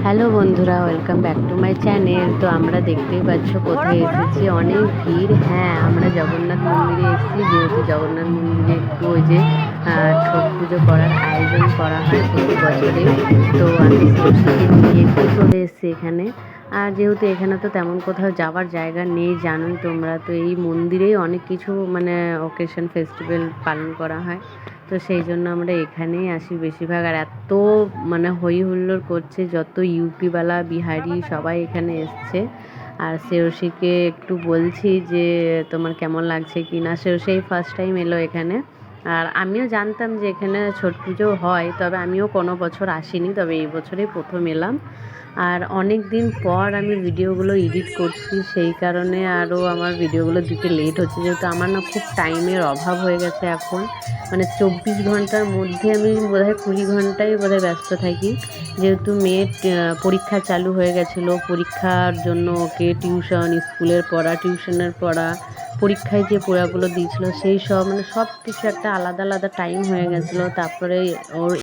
Hello বন্ধুরা, welcome back to my channel. তো আমরা দেখতেই পাচ্ছ কোথায় এসেছি, অনেক ভিড়। হ্যাঁ, আমরা জগন্নাথ মন্দিরে এসেছি, যেহেতু জগন্নাথ মন্দিরে একটু ওই যে ছট পুজো করার আয়োজন করা হয় প্রতি বছরে। তো আমি সরষিকে নিয়ে একটু চলে এসেছি এখানে। আর যেহেতু এখানে তো তেমন কোথাও যাওয়ার জায়গা নেই, জানোই তোমরা, তো এই মন্দিরেই অনেক কিছু মানে অকেশন ফেস্টিভ্যাল পালন করা হয়। তো সেই জন্য আমরা এখানেই আসি বেশিরভাগ। আর এত মানে হই হুল্লোড় করছে, যত ইউপিওয়ালা বিহারি সবাই এখানে এসছে। আর শ্রেয়সীকে একটু বলছি যে তোমার কেমন লাগছে কি না। শ্রেয়সী এই ফার্স্ট টাইম এলো এখানে। আর আমিও জানতাম যে এখানে ছট পুজো হয়, তবে আমিও কোনো বছর আসিনি, তবে এই বছরেই প্রথম এলাম। আর অনেক দিন পর আমি ভিডিওগুলো এডিট করছি, সেই কারণে আরও আমার ভিডিওগুলো দিতে লেট হচ্ছে, যেহেতু আমার না খুব টাইমের অভাব হয়ে গেছে এখন। মানে 24 ঘন্টার মধ্যে আমি বোধহয় 20 ঘন্টাই বোধহয় ব্যস্ত থাকি, যেহেতু মেয়ের পরীক্ষা চালু হয়ে গেছিলো। পরীক্ষার জন্য ওকে টিউশন, স্কুলের পড়া, টিউশনের পড়া, পরীক্ষায় যে পড়াগুলো দিয়েছিলো সেই সব মানে সব কিছু একটা আলাদা আলাদা টাইম হয়ে গেছিলো। তারপরে ওর